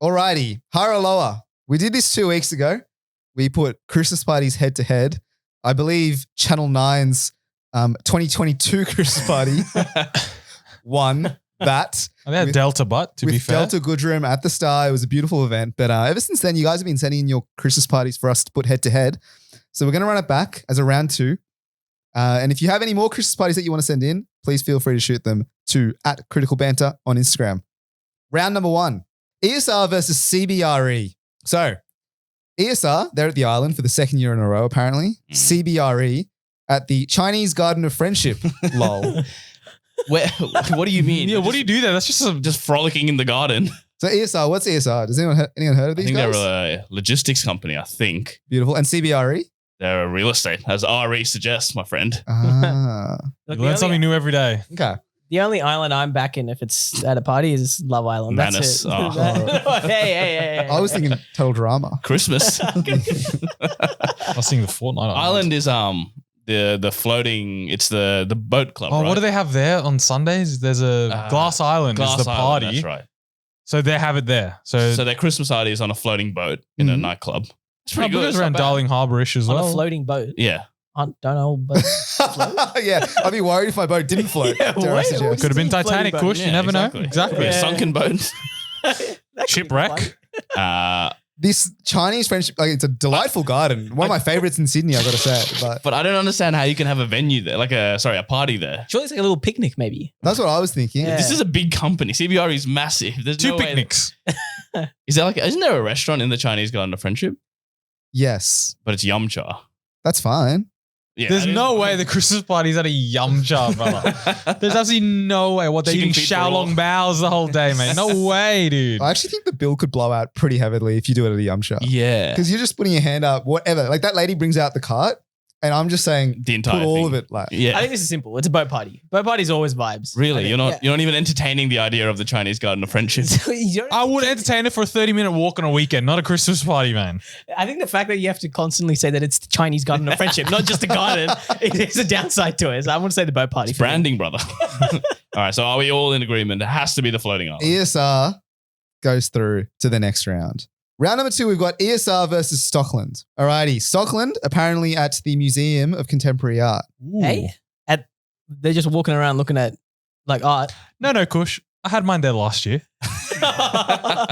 Alrighty, higher or lower? We did this 2 weeks ago. We put Christmas parties head to head. I believe Channel 9's 2022 Christmas party won that. I think Delta Butt, to be fair. Delta Goodrem at the start. It was a beautiful event. But ever since then, you guys have been sending in your Christmas parties for us to put head to head. So we're going to run it back as a round 2. And if you have any more Christmas parties that you want to send in, please feel free to shoot them to @CriticalBanter on Instagram. Round number 1, ESR versus CBRE. So ESR, they're at the island for the second year in a row, apparently. CBRE at the Chinese Garden of Friendship. Lol. What do you mean? Yeah, what do you do there? That's just frolicking in the garden. So ESR, what's ESR? Does anyone heard of these guys? I think they're a logistics company, I think. Beautiful. And CBRE? They're a real estate, as RE suggests, my friend. Ah. You learn something new every day. Okay. The only island I'm back in if it's at a party is Love Island. Manus. That's it. Oh. Hey. I was thinking Total Drama. Christmas. I was thinking the Fortnite Island is the floating. It's the boat club. Oh, right? what do they have there on Sundays? There's a Glass Island. Glass is the Island, party. that's right. So they have it there. So their Christmas party is on a floating boat in a nightclub. It's pretty good. It goes around Darling Harbour-ish as on well. a floating boat. Yeah. Don't know, but Yeah, I'd be worried if my boat didn't float. Yeah, dare I what? suggest. Could have been Floating Titanic, boat. Kush. You never know. Exactly. Yeah. Sunken boat. That could be Shipwreck. This Chinese friendship, like it's a delightful garden. One of my favorites in Sydney, I've got to say. But I don't understand how you can have a venue there, a party there. Surely it's like a little picnic, maybe. that's what I was thinking. Yeah. This is a big company. CBRE is massive. There's Two no way- picnics. Isn't there a restaurant in the Chinese Garden of Friendship? Yes, But it's Yum Cha. that's fine. Yeah, There's that is- no way the Christmas party's at a Yum Cha, brother. There's absolutely no way. What, they're Chicken eating feet for all. Xiaolong Baos the whole day, mate. No way, dude. I actually think the bill could blow out pretty heavily if you do it at a Yum Cha. Yeah. Because you're just putting your hand up, whatever. Like that lady brings out the cart, and I'm just saying, The entire put all thing. of it. Like, Yeah. I think this is simple. It's a boat party. Boat party's always vibes. Really? You're not Yeah. even entertaining the idea of the Chinese Garden of Friendship. You don't- I would entertain it for a 30-minute walk on a weekend, not a Christmas party, man. I think the fact that you have to constantly say that it's the Chinese Garden of Friendship, not just a garden, is a downside to it. So I want to say the boat party. It's branding, brother. All right. So are we all in agreement? It has to be the floating island. ESR goes through to the next round. Round number 2, we've got ESR versus Stockland. Alrighty, Stockland apparently at the Museum of Contemporary Art. Hey, they're just walking around looking at like art. No, Kush. I had mine there last year.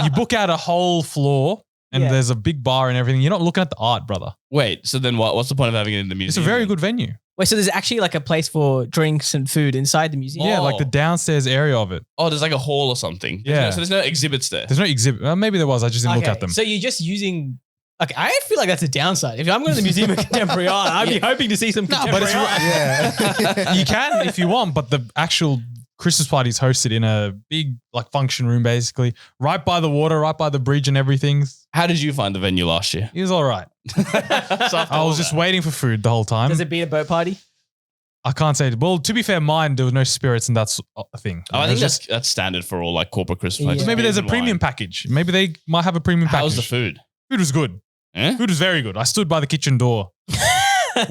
You book out a whole floor and Yeah. there's a big bar and everything. You're not looking at the art, brother. Wait. So then what's the point of having it in the museum? It's a very good venue. Wait, so there's actually like a place for drinks and food inside the museum? Yeah, like the downstairs area of it. Oh, there's like a hall or something. Yeah. So there's no exhibits there. There's no exhibit. Maybe there was. I just didn't look Okay, at them. So you're just using. Okay, I feel like that's a downside. If I'm going to the Museum of Contemporary Art, I'd be hoping to see some but contemporary it's art. Yeah. You can if you want, but the actual Christmas party is hosted in a big like function room, basically, right by the water, right by the bridge and everything. How did you find the venue last year? It was all right. I was just waiting for food the whole time. Does it beat a boat party? I can't say. Well, to be fair, mine there was no spirits, and that's a thing. Oh, I It think was that's standard for all like corporate Christmas Yeah. parties. maybe there's a Beers and premium wine. package. Maybe they might have a premium package. How's the food? Food was good. Eh? Food was very good. I stood by the kitchen door,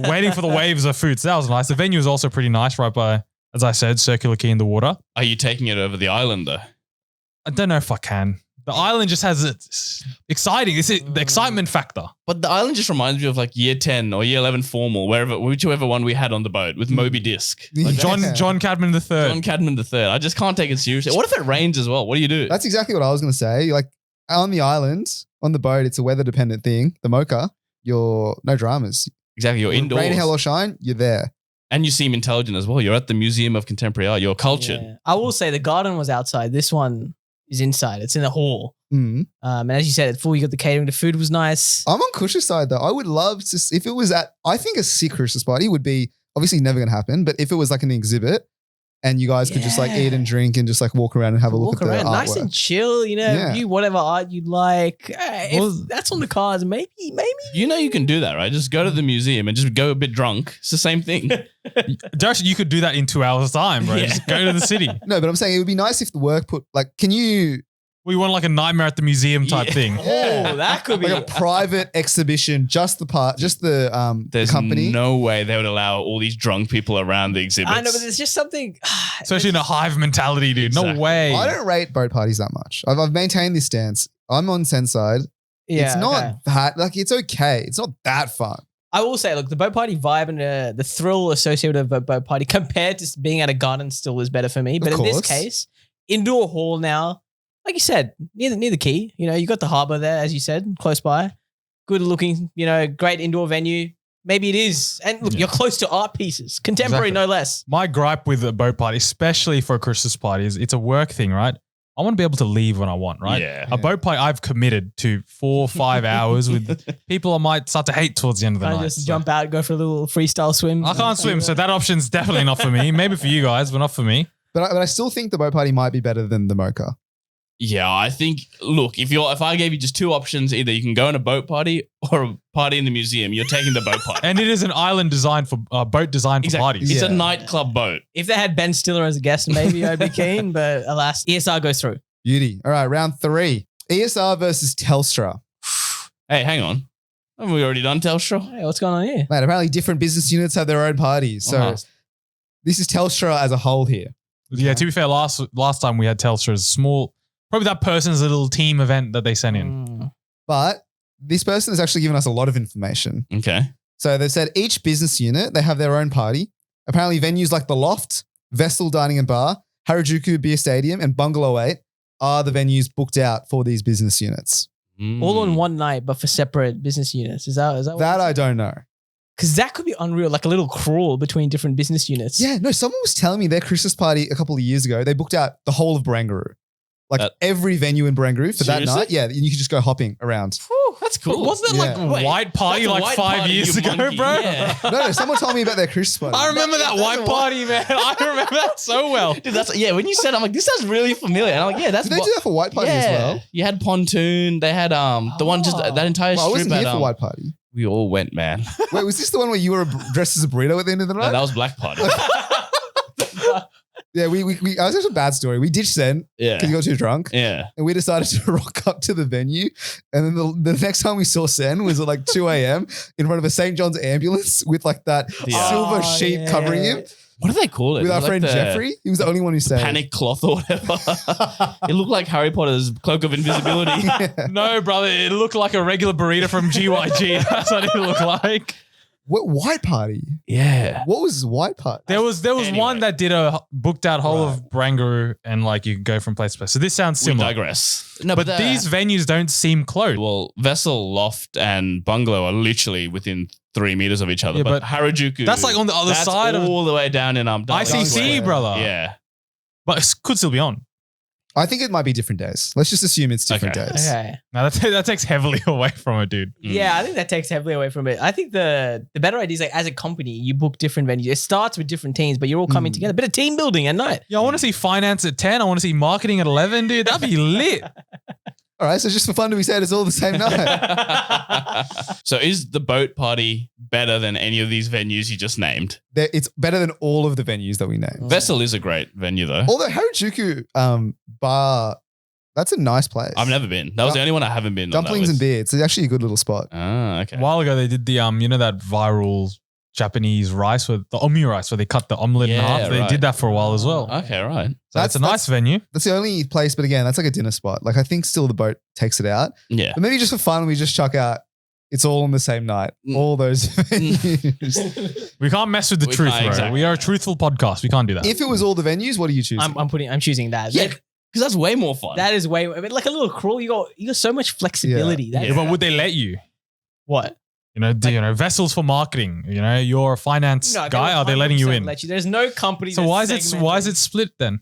waiting for the waves of food. So that was nice. The venue was also pretty nice, right by, as I said, Circular Quay in the water. Are you taking it over the island though? I don't know if I can. The island just has it's exciting. It's the excitement factor. But the island just reminds me of like year 10 or year 11 formal, whichever one we had on the boat with Moby Disk. Like John Cadman III. John Cadman III. I just can't take it seriously. What if it rains as well? What do you do? That's exactly what I was going to say. Like on the island, on the boat, it's a weather dependent thing. The mocha, you're no dramas. exactly. You're indoors. Rain, hell or shine, you're there. And you seem intelligent as well. You're at the Museum of Contemporary Art. You're cultured. Yeah. I will say the garden was outside. This one is inside. It's in the hall. Mm. And as you said, it's full. You got the catering. The food was nice. I'm on Kush's side though. I would love to, if it was I think a sick Christmas party would be obviously never going to happen, but if it was like an exhibit and you guys could just like eat and drink and just like walk around and have a look at the artwork. nice and chill. You know, Yeah. view whatever art you'd like. If Well- that's on the cards, maybe. You know you can do that, right? Just go to the museum and just go a bit drunk. It's the same thing. Darcy, you could do that in 2 hours' time, bro. Yeah. Just go to the city. No, but I'm saying it would be nice if the work put like, can you We want like a Nightmare at the Museum type Yeah. thing. Oh, that could be. like a private exhibition, just the There's company? no way they would allow all these drunk people around the exhibits. I know, but there's just something. Especially in a hive mentality, dude. No Exactly. way. I don't rate boat parties that much. I've maintained this stance. I'm on Sen's side. Yeah, It's not okay. that, like, it's okay. It's not that fun. I will say, look, the boat party vibe and the thrill associated with a boat party compared to being at a garden still is better for me. But in this course. case, indoor hall now, like you said, near the quay. You know, you got the harbour there, as you said, close by. Good looking, you know, great indoor venue. Maybe it is. And look, you're close to art pieces, contemporary, Exactly. no less. My gripe with a boat party, especially for a Christmas party, is it's a work thing, right? I want to be able to leave when I want, right? Yeah. A boat party, I've committed to 4 or 5 hours with people I might start to hate towards the end of the Kind of night. just So- jump out, go for a little freestyle swim. I can't swim, so that option's definitely not for me. Maybe for you guys, but not for me. But I still think the boat party might be better than the Mocha. Yeah, I think. Look, if I gave you just two options, either you can go on a boat party or a party in the museum. You're taking the boat party. And it is an island designed for boat designed for parties. It's Yeah. a nightclub boat. If they had Ben Stiller as a guest, maybe I'd be keen. But alas, ESR goes through. Beauty. All right, round 3. ESR versus Telstra. Hey, hang on. Haven't we already done Telstra? Hey, what's going on here? Mate, apparently different business units have their own parties. So Uh-huh. this is Telstra as a whole here. Yeah, to be fair, last time we had Telstra as a small, probably that person's little team event that they sent in. Mm. But this person has actually given us a lot of information. Okay. So they've said each business unit, they have their own party. Apparently venues like The Loft, Vessel Dining and Bar, Harajuku Beer Stadium, and Bungalow 8 are the venues booked out for these business units. All on Mm. one night, but for separate business units. Is that That I don't know. Because that could be unreal, like a little crawl between different business units. Yeah, no, someone was telling me their Christmas party a couple of years ago, they booked out the whole of Barangaroo. Like every venue in Barangaroo for Seriously? that night. Yeah, and you could just go hopping around. Whew, that's cool. Wasn't it like Yeah. a Wait, white party That's a like white 5 party, years you ago, monkey. bro? Yeah. No, someone told me about their Christmas party. I remember that white party, man. I remember that so well. Dude, that's when you said, I'm like, this sounds really familiar. And I'm like, yeah, that's Did they do that for White Party as well? You had Pontoon. They had the one just that entire Well, I strip wasn't here at for White Party. we all went, man. Wait, was this the one where you were dressed as a burrito at the end of the No, night? that was Black Party. Yeah, we I was just a bad story. We ditched Sen yeah. because he got too drunk. Yeah. And we decided to rock up to the venue. And then the next time we saw Sen was at like 2 a.m. in front of a St. John's ambulance with like that Yeah. silver Oh, sheet yeah. covering him What do they call it? with It our was like friend the Jeffrey. He was the only one who saved. Panic cloth or whatever. It looked like Harry Potter's cloak of invisibility. Yeah. No, brother, it looked like a regular burrito from GYG. That's what it looked like. What White Party? Yeah. What was White Party? There was Anyway. one that did a booked out whole Right. of Barangaroo and like you could go from place to place. So this sounds We similar. digress. No, But these venues don't seem close. well, Vessel, Loft, and Bungalow are literally within 3 meters of each other. Yeah, but but Harajuku, that's like on the other that's side of all the way down in Darling ICC, Square. brother. Yeah. But it could still be on. I think it might be different days. Let's just assume it's different Okay. days. Okay. Now that takes heavily away from it, dude. Mm. Yeah, I think that takes heavily away from it. I think the better idea is like as a company, you book different venues. It starts with different teams, but you're all coming Mm. together. Bit of team building at night. Yeah, I want to see finance at 10. I want to see marketing at 11, dude. That'd be lit. All right, so just for fun to be said, it's all the same night. So is the boat party better than any of these venues you just named? It's better than all of the venues that we named. Vessel is a great venue though. Although Harajuku bar, that's a nice place. I've never been. That was the only one I haven't been. Dumplings and beer. It's actually a good little spot. Ah, okay. A while ago, they did the you know that viral Japanese rice with the omu rice where they cut the omelet in Yeah, half. They right. did that for a while as well. Okay, right. So it's a nice venue. That's the only place, but again, that's like a dinner spot. Like I think still the boat takes it out. Yeah. But maybe just for fun, we just chuck out. It's all on the same night. Mm. All those venues. We can't mess with the We truth, can't, bro. exactly. We are a truthful podcast. We can't do that. If it was all the venues, what are you choosing? I'm choosing that. Yeah, That- because that's way more fun. that is way I mean, like a little crawl. You got so much flexibility. That Yeah, is- but would they let you? what? You know, vessels for marketing. You know, you're a finance No, guy. Are they letting you 100% in? let you. There's no company. So that's why is segmented. it split then?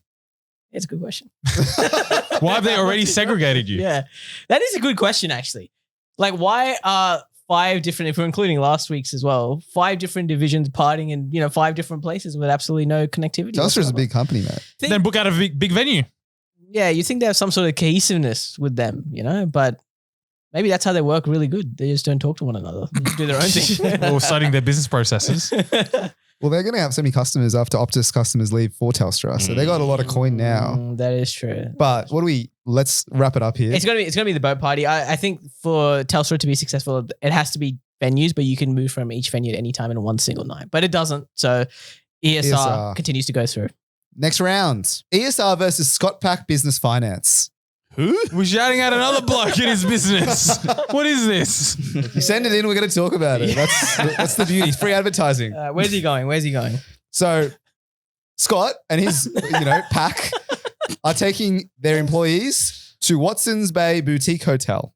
It's a good question. Why have they already segregated you? Yeah, that is a good question actually. Like, why are 5 different? If we're including last week's as well, 5 different divisions partying in 5 different places with absolutely no connectivity. Telstra's a whatsoever? big company, mate. Think- Then book out a big venue. Yeah, you think they have some sort of cohesiveness with them, but maybe that's how they work really good. They just don't talk to one another. They just do their own thing. Or studying their business processes. Well, they're going to have so many customers after Optus customers leave for Telstra. So they got a lot of coin now. That is true. But let's wrap it up here. It's gonna be the boat party. I think for Telstra to be successful, it has to be venues, but you can move from each venue at any time in one single night. But it doesn't. So ESR continues to go through. Next round. ESR versus Scott Pack Business Finance. Who? We're shouting at another bloke in his business. What is this? You send it in, we're going to talk about it. That's the beauty. Free advertising. Where's he going? Where's he going? So Scott and his, pack are taking their employees to Watson's Bay Boutique Hotel.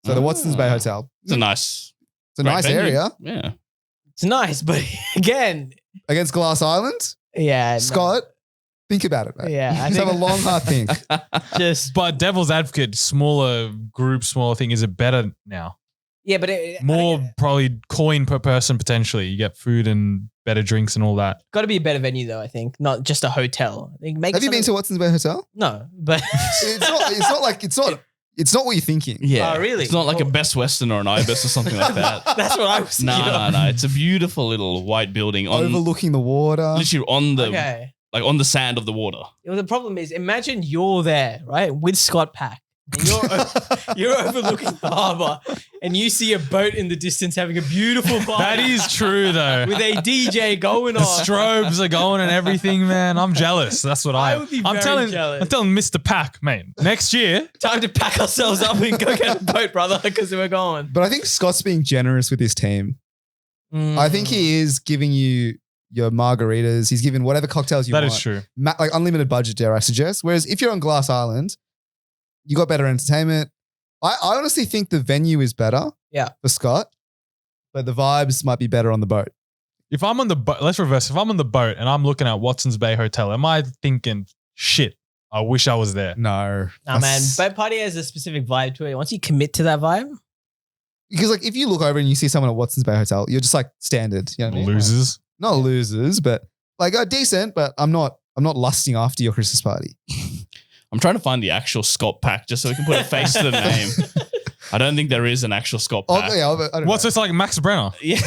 So the Watson's Bay Hotel. It's a nice, It's a great nice venue. area Yeah. It's nice, but again, against Glass Island. yeah. no. Scott, think about it, mate. Yeah, I Just have a think long, hard think. just But devil's advocate, smaller group, smaller thing. Is it better now? yeah, but More probably coin per person potentially. You get food and better drinks and all that. got to be a better venue though. I think not just a hotel. I think make Have you been to Watson's Bay Hotel? No, but It's not what you're thinking. Yeah. Oh, really? It's not like a Oh. Best Western or an Ibis or something like that. that's what I was thinking. No. It's a beautiful little white building on Overlooking the water. literally on the Okay. like on the sand of the water. Well, the problem is, imagine you're there, right, with Scott Pack, and you're overlooking the harbor, and you see a boat in the distance having a beautiful party. That is true though. with a DJ going The on. strobes are going and everything, man. I'm jealous. That's what I I would be I'm very telling. jealous. I'm telling Mr. Pack, mate. Next year, Time to pack ourselves up and go get a boat, brother, because we're going. But I think Scott's being generous with his team. I think he is giving you your margaritas. He's giving whatever cocktails you that want. is true. Like unlimited budget, dare I suggest. Whereas if you're on Glass Island, you got better entertainment. I honestly think the venue is better for Scott, but the vibes might be better on the boat. If I'm on the boat, let's reverse. If I'm on the boat and I'm looking at Watson's Bay Hotel, am I thinking, shit, I wish I was there? No. Nah, man, That's- boat party has a specific vibe to it. Once you commit to that vibe, Because like if you look over and you see someone at Watson's Bay Hotel, you're just like standard. You know what I mean? Losers. Not losers, but like decent, but I'm not lusting after your Christmas party. I'm trying to find the actual Scott Pack just so we can put a face to the name. I don't think there is an actual Scott Oh, Pack. yeah, I don't What's know. this like Max Brenner? Yeah.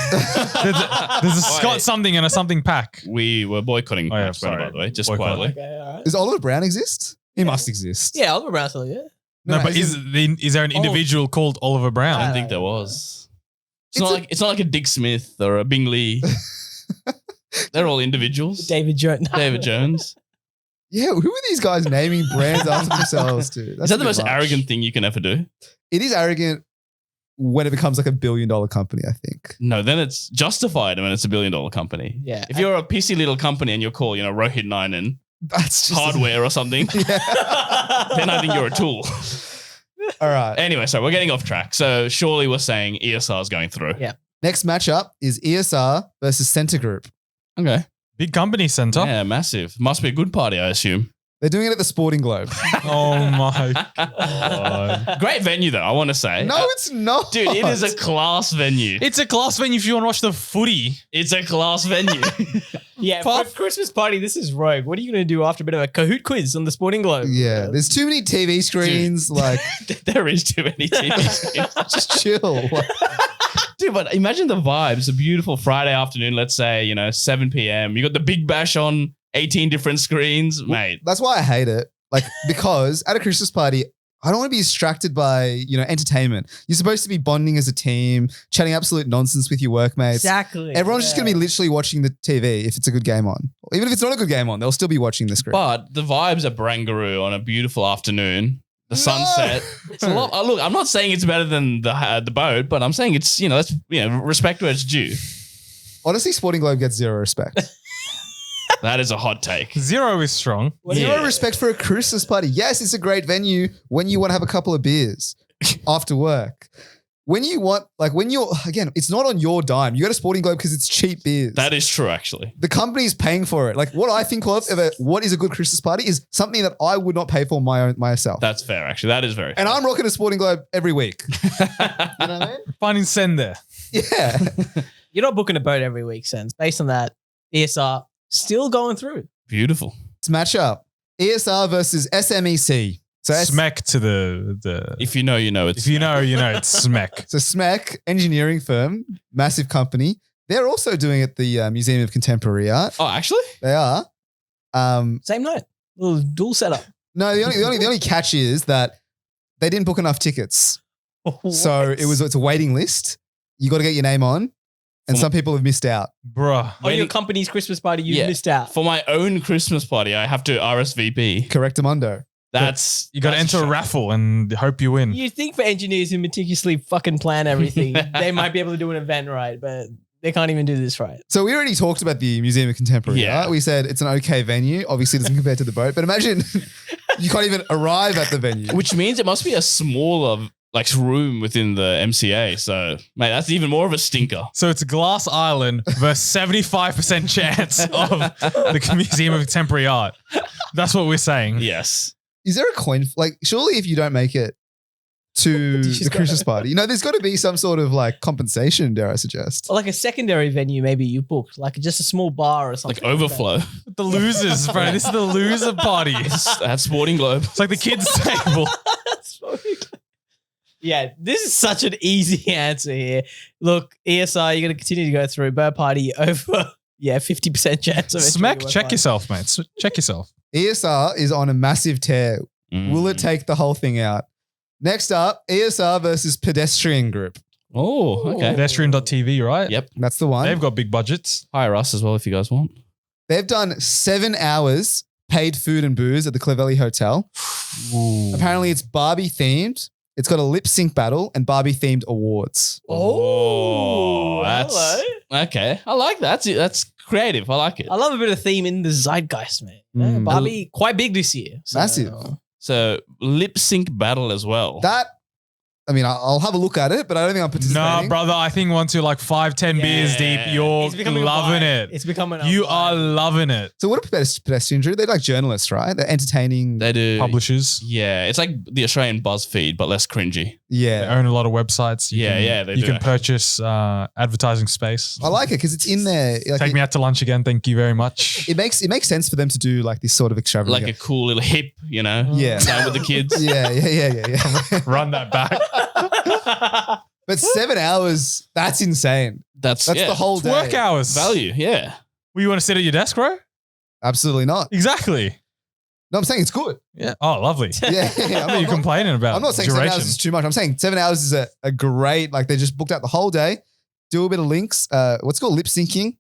There's a Scott something and a something pack. We were boycotting Oh, yeah, Max Brenner, sorry. by the way, just Boycott. quietly. okay, all right. Does Oliver Brown exist? He must exist. Yeah, Oliver Brown's still, yeah. No, but is is there an individual called Oliver I Brown? don't think there was. It's It's not like a Dick Smith or a Bing Lee. They're all individuals. David Jones. David Jones. Yeah, who are these guys naming brands after themselves to? Is that the most arrogant thing you can ever do? It is arrogant when it becomes like $1 billion company, I think. No, then it's justified when it's $1 billion company. Yeah. If you're a pissy little company and you're called, Rohit Ninen That's just Hardware or something, Yeah. then I think you're a tool. All right. Anyway, so we're getting off track. So surely we're saying ESR is going through. Yeah. Next matchup is ESR versus Center Group. Okay. Big company center. Yeah, massive. Must be a good party, I assume. They're doing it at the Sporting Globe. Oh my God. Great venue, though, I want to say. No, it's not. Dude, it is a class venue. It's a class venue if you want to watch the footy. It's a class venue. Yeah, for Puff. Christmas party, this is rogue. What are you going to do after a bit of a Kahoot quiz on the Sporting Globe? Yeah, there's too many TV screens. Like, There is too many TV screens. just chill. Like, Dude, but imagine the vibes. A beautiful Friday afternoon, let's say, 7 p.m. You got the Big Bash on 18 different screens. Mate, that's why I hate it. Like, because at a Christmas party, I don't want to be distracted by, entertainment. You're supposed to be bonding as a team, chatting absolute nonsense with your workmates. Exactly. Everyone's just going to be literally watching the TV if it's a good game on. Even if it's not a good game on, they'll still be watching the screen. but the vibes at Barangaroo on a beautiful afternoon, the No. sunset. It's a lot. Look, I'm not saying it's better than the boat, but I'm saying it's, let's, respect where it's due. Honestly, Sporting Globe gets zero respect. That is a hot take. Zero is strong. Zero respect for a Christmas party. Yes, it's a great venue when you want to have a couple of beers after work. When you're, again, it's not on your dime. You go to Sporting Globe because it's cheap beers. That is true, actually. The company's paying for it. Like what I think of what is a good Christmas party is something that I would not pay for myself. That's fair, actually. That is very And fair. I'm rocking a Sporting Globe every week. You know what I mean? Finding send there. Yeah. You're not booking a boat every week, Sense. Based on that, ESR still going through. Beautiful. Let's match up. ESR versus SMEC. So Smack to the. If you know, you know. It's If you know, you know. It's smack. So SMEC, engineering firm, massive company. They're also doing it at the Museum of Contemporary Art. Oh, actually? They are. Same night. Little dual setup. No, the only catch is that they didn't book enough tickets. So it's a waiting list. You got to get your name on, and some people have missed out. Bruh. on your company's Christmas party, you Yeah. missed out. For my own Christmas party, I have to RSVP. Correctamundo. You got to enter a raffle and hope you win. You think for engineers who meticulously fucking plan everything, they might be able to do an event right, but they can't even do this right. So we already talked about the Museum of Contemporary. Yeah. Right? We said it's an okay venue. Obviously, it doesn't compare to the boat, but imagine you can't even arrive at the venue. Which means it must be a smaller room within the MCA. So, mate, that's even more of a stinker. So it's Glass Island versus 75% chance of the Museum of Contemporary Art. That's what we're saying. Yes. Is there a coin? Like, surely if you don't make it to just the go- Christmas party, there's got to be some sort of like compensation, dare I suggest? Or like a secondary venue, maybe you booked, like just a small bar or something. Like overflow. The losers, bro. This is the loser party. At Sporting Globe. It's like the kids' table. Yeah, this is such an easy answer here. Look, ESR, you're going to continue to go through bird party over, 50% chance of Smack, entering check bird yourself, mate. Check yourself. ESR is on a massive tear. Will it take the whole thing out? Next up, ESR versus Pedestrian Group. Oh, okay. Pedestrian.tv, right? Yep. That's the one. They've got big budgets. Hire us as well if you guys want. They've done 7 hours paid food and booze at the Clovelly Hotel. Apparently, it's Barbie themed. It's got a lip sync battle and Barbie themed awards. Oh, that's hello. okay. I like that. That's creative. I like it. I love a bit of theme in the zeitgeist, man. Mm. Barbie, quite big this year. So- Massive. So lip sync battle as well. I'll have a look at it, but I don't think I'm participating. No, brother. I think once you're like 5-10 beers deep, you're It's becoming a loving vibe. it. It's becoming a You vibe. are loving it. So what do pedestrians do? They're like journalists, right? They're entertaining. They do. Publishers. Yeah, it's like the Australian BuzzFeed, but less cringy. They Yeah. own a lot of websites. Yeah, They do can actually. purchase advertising space. I like it because it's in there. Like Take me out to lunch again. Thank you very much. it makes sense for them to do like this sort of extravagant. Like a cool little hip, Yeah. down with the kids. yeah. Run that back. But 7 hours, that's insane. That's The whole It's day. work hours. value. Yeah. Well, you want to sit at your desk, bro? Absolutely not. Exactly. No, I'm saying it's good. Yeah. Oh, lovely. Yeah. What are you complaining about? I'm not saying 7 hours is too much. I'm saying 7 hours is a great, like they just booked out the whole day, do a bit of links. What's it called? Lip syncing,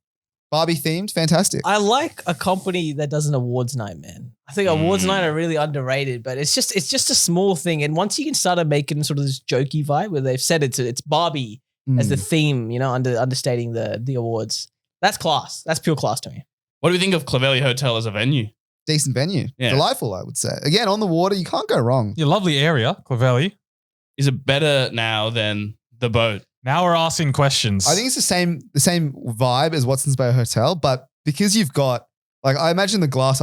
Barbie themed. Fantastic. I like a company that does an awards night, man. I think awards night are really underrated, but it's just a small thing. And once you can start making sort of this jokey vibe where they've said it's Barbie as the theme, understating the awards. That's class. That's pure class to me. What do we think of Clovelly Hotel as a venue? Decent venue. Yeah. Delightful, I would say. Again, on the water, you can't go wrong. Your lovely area, Clovelly. Is it better now than the boat? Now we're asking questions. I think it's the same vibe as Watson's Bay Hotel, but because you've got, like, I imagine the Glass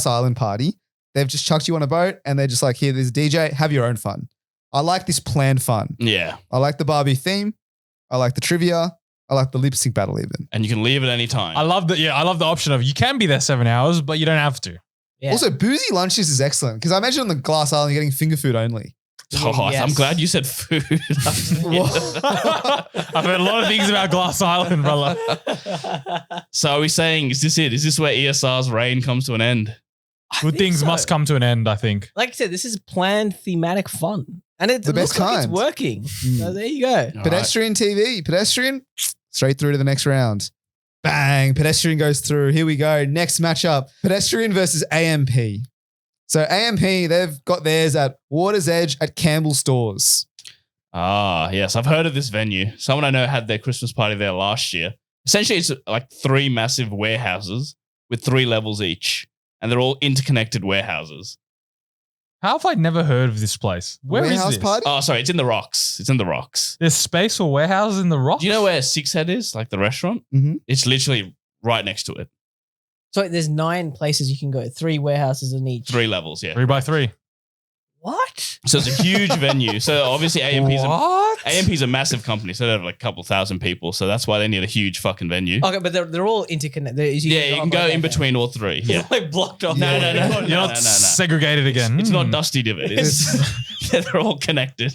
Island party, they've just chucked you on a boat and they're just like, here, there's a DJ, have your own fun. I like this planned fun. Yeah. I like the Barbie theme. I like the trivia. I like the lip sync battle even. And you can leave at any time. I love the option of you can be there 7 hours, but you don't have to. Yeah. Also, boozy lunches is excellent because I imagine on the Glass Island you're getting finger food only. Oh, Yes. I'm glad you said food. I've heard a lot of things about Glass Island, brother. So are we saying, is this it? Is this where ESR's reign comes to an end? I Good think things so. must come to an end, I think. Like I said, this is planned thematic fun. And it The looks best like kind. it's working. So there you go. All Pedestrian TV, pedestrian, straight through to the next round. Bang, pedestrian goes through. Here we go. Next matchup, pedestrian versus AMP. So AMP, they've got theirs at Water's Edge at Campbell Stores. Ah, yes. I've heard of this venue. Someone I know had their Christmas party there last year. Essentially, it's like 3 massive warehouses with 3 levels each. And they're all interconnected warehouses. How have I never heard of this place? Where is Warehouse this? party? Oh, sorry. It's in the rocks. It's in the rocks. There's space for warehouses in the rock. Do you know where Six Head is? Like the restaurant? Mhm. It's literally right next to it. So there's 9 places you can go, 3 warehouses in each. 3 levels, yeah. 3x3? What? So it's a huge venue. So obviously AMP's What? AMP's a massive company. So they have like a couple thousand people. So that's why they need a huge fucking venue. Okay, but they're all interconnected. Yeah, you can go in between all 3. Yeah. It's like blocked off. No, no, no. You're not segregated again. It's Hmm. not Dusty Divot. It's, they're all connected.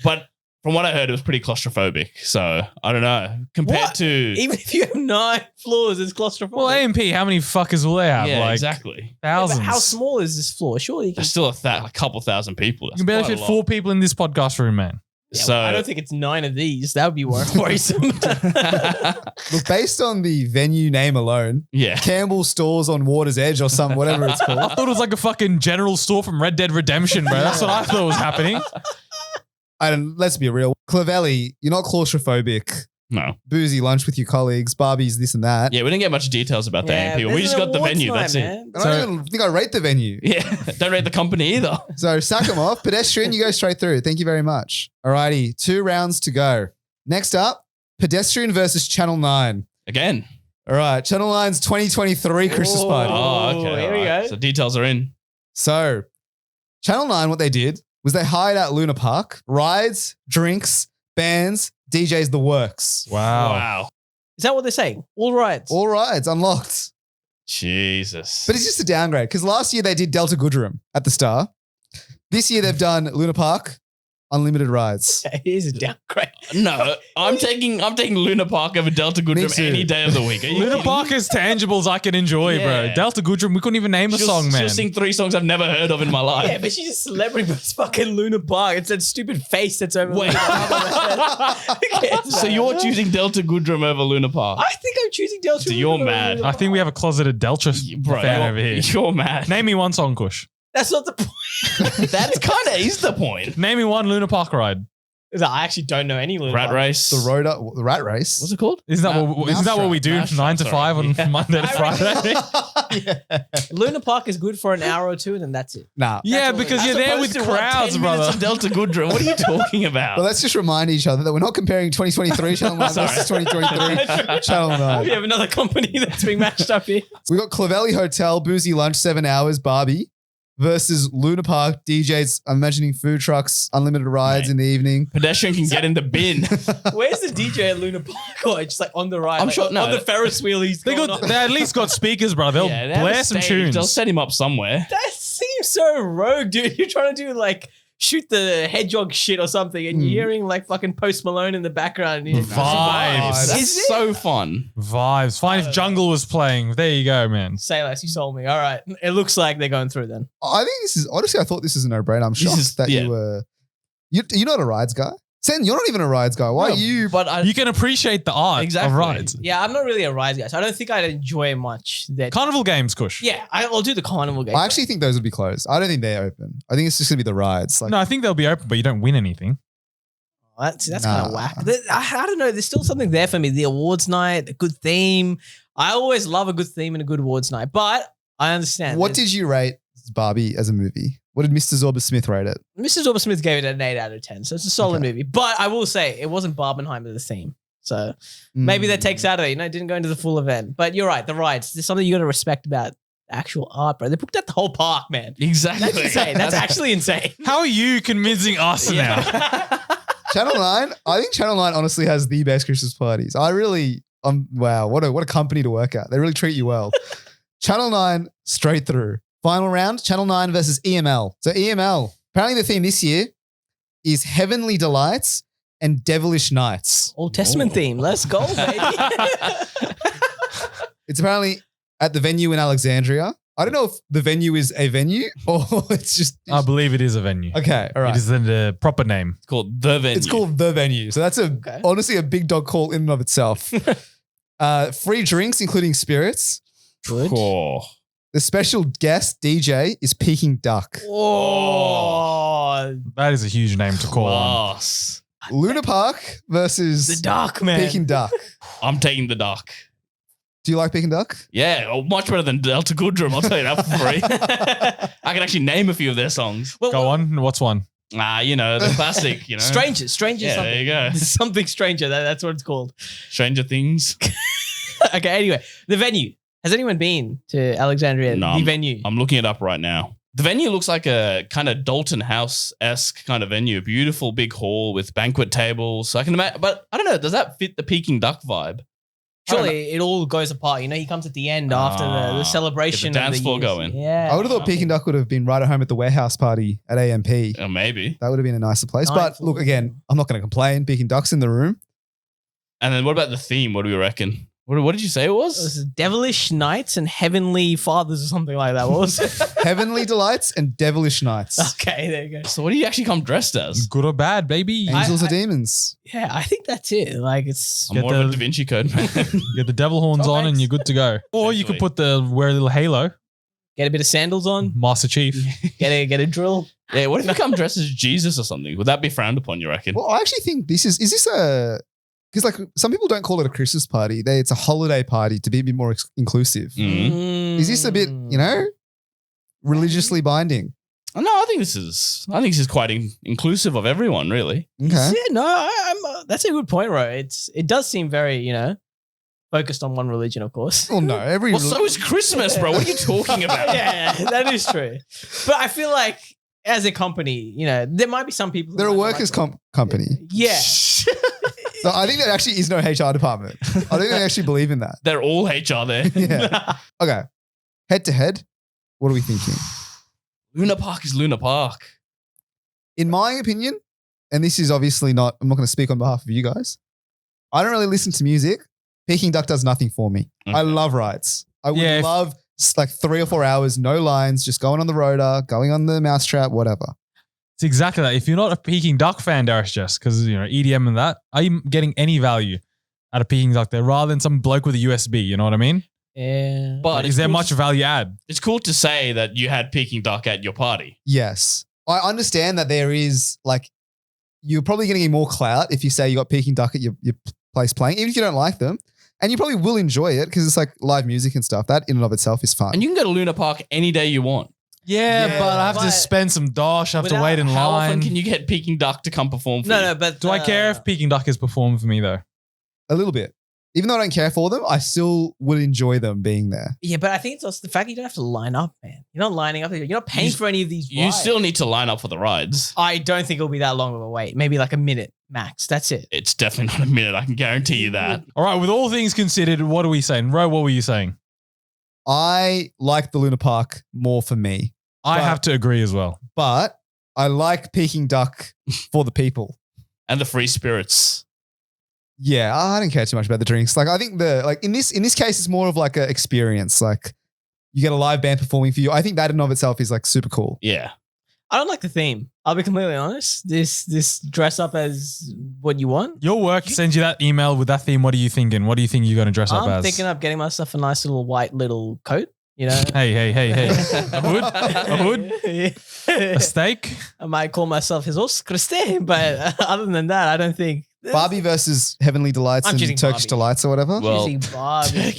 But from what I heard, it was pretty claustrophobic. So I don't know. Compared What? to Even if you have 9 floors, it's claustrophobic. Well, AMP, how many fuckers will they have? yeah, like exactly. Yeah, but thousands. how small is this floor? Surely you can. There's still a couple thousand people. You can barely fit 4 people in this podcast room, man. Yeah, So I don't think it's 9 of these. That would be worrisome. Look, based on the venue name alone, yeah. Campbell Stores on Water's Edge or some whatever it's I called. thought it was like a fucking general store from Red Dead Redemption, bro. That's what I thought was happening. And let's be real, Clavelli, you're not claustrophobic. No. Boozy lunch with your colleagues, Barbies, this and that. Yeah, we didn't get much details about the AMP. this We is just got the awards venue. night, That's it. man. I don't even think I rate the venue. Yeah. Don't rate the company either. So sack them off. Pedestrian, you go straight through. Thank you very much. Alrighty, 2 rounds to go. Next up, pedestrian versus Channel 9. Again. All right, Channel 9's 2023 Christmas Oh. party. Oh, okay. here we alright. go. So details are in. So, Channel 9, what they did was they hired out Luna Park, rides, drinks, bands, DJs, the works. Wow. Is that what they're saying? All rights. All rides unlocked. Jesus. But it's just a downgrade because last year they did Delta Goodrem at the Star. This year they've done Luna Park, unlimited rides. It is a downgrade. No, I'm taking Luna Park over Delta Goodrem too. any day of the week. Are you Luna kidding? Park is tangibles I can enjoy, bro. Yeah. Delta Goodrem, we couldn't even name a She'll- song, man. She'll sing 3 songs I've never heard of in my life. Yeah, but she's a celebrity, but it's fucking Luna Park. It's that stupid face that's over Wait. Luna Park. Who cares, So man? you're choosing Delta Goodrem over Luna Park? I think I'm choosing Delta. So you're over mad. Luna I think we have a closeted Delta Bro, fan you're, over here. You're mad. Name me one song, Kush. That's not the point. That's kind of is the point. Name me one Luna Park ride. I actually don't know any Luna Rat Park. race. The rat race. What's it called? Isn't that what we do Mousetrap, 9 to sorry. 5 on Yeah. Monday to Friday? Luna Park is good for an hour or two, and then that's it. Nah. Yeah, all it because is. you're As there opposed with to, what, crowds, 10 minutes brother. of Delta Goodrem. What are you talking about? Well, let's just remind each other that we're not comparing 2023 Channel 9 Sorry. versus 2023 Channel 9. We have another company that's being matched up here. We got Clavelli Hotel, Boozy Lunch, 7 hours, Barbie, versus Luna Park, DJs, I'm imagining food trucks, unlimited rides Mate. in the evening. Pedestrian can get in the bin. Where's the DJ at Luna Park? Or just like on the ride. I'm like sure- on, no. on the Ferris wheel. He's They going got. on. They at least got speakers, bro. They'll Yeah, they have a blare some stage. They'll tunes. set him up somewhere. That seems so rogue, dude. You're trying to do like shoot the hedgehog shit or something, and you're hearing like fucking Post Malone in the background. And you're- Vibes. That's Is it? so fun. Vibes. Fine if Jungle was playing. There you go, man. Say less, you sold me. All right. It looks like they're going through then. I think this is, honestly, I thought this is a no-brainer. I'm shocked is- that yeah. you were, you're not a rides guy. Sen, you're not even a rides guy. Why No, are you? But I, You can appreciate the art Exactly. of rides. Yeah, I'm not really a rides guy, so I don't think I'd enjoy much that. Carnival games, Kush. Yeah, I'll do the carnival game. I actually think those would be closed. I don't think they're open. I think it's just going to be the rides. Like, No, I think they'll be open, but you don't win anything. That's kind Nah. of whack. I don't know. There's still something there for me. The awards night, a good theme. I always love a good theme and a good awards night, but I understand. what did you rate Barbie as a movie? What did Mr. Zorba Smith rate it? Mrs. Zorba Smith gave it an 8 out of 10, so it's a solid Okay. movie. But I will say it wasn't Barbenheimer the theme, so maybe that takes out of it. You know, it didn't go into the full event. But you're right. The rides. There's something you got to respect about actual art, bro. They booked out the whole park, man. exactly. That's insane. That's actually insane. How are you convincing us now? Channel 9, I think Channel 9 honestly has the best Christmas parties. Wow, what a company to work at. They really treat you well. Channel 9, straight through. Final round, Channel 9 versus EML. So EML, apparently the theme this year is Heavenly Delights and Devilish Nights. Old Testament theme. Let's go, baby. It's apparently at the venue in Alexandria. I don't know if the venue is a venue or it's just... I believe it is a venue. Okay, all right. It is the proper name. It's called The Venue. It's called The Venue. So that's Okay. honestly a big dog call in and of itself. Free drinks, including spirits. Good. Oh. The special guest DJ is Peking Duck. Oh, That is a huge name to call on. Class. Luna Park the versus dark man. Peking Duck. I'm taking the Duck. Do you like Peking Duck? Yeah, oh, much better than Delta Goodrem. I'll tell you that for free. I can actually name a few of their songs. Well, Go on. What's one? You know, the classic, you know. Strangers. Yeah, Something. there you go. Something stranger. That's what it's called. Stranger Things. Okay. Anyway, the venue. Has anyone been to Alexandria? No, The venue. I'm looking it up right now. The venue looks like a kind of Dalton House-esque kind of venue. Beautiful big hall with banquet tables. So I can imagine, but I don't know, does that fit the Peking Duck vibe? Surely it all goes apart. You know, he comes at the end after the celebration. get the of dance floor years. going. Yeah. I would have thought Peking Duck would have been right at home at the warehouse party at AMP. Maybe. That would have been a nicer place. Ninth But floor. look, again, I'm not going to complain. Peking Duck's in the room. And then what about the theme? What do we reckon? What did you say it It was? was Devilish Knights and Heavenly Fathers or something like that. What was it? Heavenly Delights and Devilish Knights. Okay, there you go. So what do you actually come dressed as? Good or bad, baby. Angels I- or demons? Yeah, I think that's it. Like it's I'm Get more of a the- Da Vinci Code man. Get the devil horns Oh, on and thanks. you're good to go. Or you could Essentially. put wear a little halo, get a bit of sandals on, Master Chief. get a drill. Yeah, what if you come dressed as Jesus or something? Would that be frowned upon, you reckon? Well, I actually think is this a, because like some people don't call it a Christmas party. It's a holiday party to be a bit more inclusive. Mm. Is this a bit, religiously binding? No, I think this is quite inclusive of everyone, really. Okay. Yeah, no, I'm. That's a good point, Ro. It does seem very focused on one religion, of course. Well, no, every Well, so is Christmas, bro. What are you talking about? yeah, that is true. But I feel like as a company, there might be some people. who they're a might not workers' like it. company. Yeah. So I think there actually is no HR department. I think they actually believe in that. They're all HR there. Yeah. Okay. Head to head, what are we thinking? Luna Park is Luna Park. In my opinion, and this is obviously not, I'm not going to speak on behalf of you guys. I don't really listen to music. Peking Duck does nothing for me. I Okay. love rides. I would Yeah, if- love like 3 or 4 hours, no lines, just going on the rotor, going on the mousetrap, whatever. It's exactly that. If you're not a Peking Duck fan, Darius, just because EDM and that, are you getting any value out of Peking Duck there rather than some bloke with a USB? You know what I mean? Yeah. But Like, it's is there cool much to- value add? It's cool to say that you had Peking Duck at your party. Yes. I understand that there is like, you're probably going to get more clout if you say you got Peking Duck at your place playing, even if you don't like them. And you probably will enjoy it because it's like live music and stuff. That in and of itself is fun. And you can go to Luna Park any day you want. Yeah, Yeah, but I have but to spend some dosh. I have to without- wait in How line. often can you get Peking Duck to come perform for you? No, but Do I care if Peking Duck is performed for me though? A little bit. Even though I don't care for them, I still would enjoy them being there. Yeah, but I think it's also the fact you don't have to line up, man. You're not lining up. You're not paying You- for any of these. You rides. still need to line up for the rides. I don't think it'll be that long of a wait. Maybe like a minute max. That's it. It's definitely not a minute. I can guarantee you that. All right, with all things considered, what are we saying? Ro, what were you saying? I like the Luna Park more for me, I But- have to agree as well. but I like Peking Duck for the people. And the free spirits. Yeah, I don't care too much about the drinks. Like I think in this case, it's more of like an experience. Like you get a live band performing for you. I think that in and of itself is like super cool. Yeah. I don't like the theme. I'll be completely honest. This dress up as what you want. Your work sends you that email with that theme. What are you thinking? What do you think you're going to dress up I'm as? thinking of getting myself a nice little white little coat. You know, Hey. A hood? A hood? A steak? I might call myself Jesus Christ, but other than that, I don't think. Barbie versus Heavenly Delights I'm and choosing Turkish Barbie. Delights or whatever. Well- Using Barbie.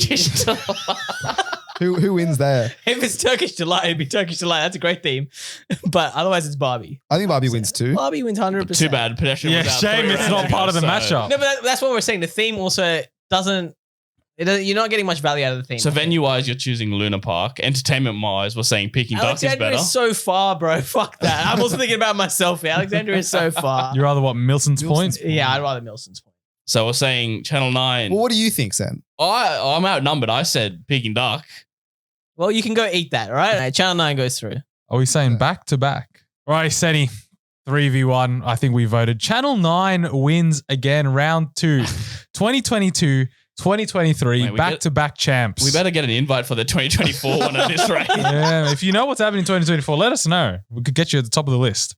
Who wins there? If it's Turkish Delight, it'd be Turkish Delight. That's a great theme. But otherwise, it's Barbie. I think Barbie wins too. Barbie wins 100%. Too bad. Pedestrian Yeah, was out shame 3 it's rounds not ago, part of the so- matchup. No, but that's what we're saying. The theme also doesn't. You're not getting much value out of the theme. So venue wise, you're choosing Luna Park. Entertainment wise, we're saying Peking Duck is Alexandria better. is so far, bro. Fuck that. I wasn't thinking about myself here. Alexandria is so far. You're rather what, Milson's Milson's point? Yeah, I'd rather Milson's point. So we're saying Channel 9. Well, what do you think, Sen? I'm outnumbered. I said Peking Duck. Well, you can go eat that, all right? Channel 9 goes through. Are we saying back to back? All right, Senny, 3v1. I think we voted. Channel 9 wins again, round 2. 2022, 2023, Mate, we back-to-back champs. We better get an invite for the 2024 one at this rate. Yeah, if you know what's happening in 2024, let us know. We could get you at the top of the list.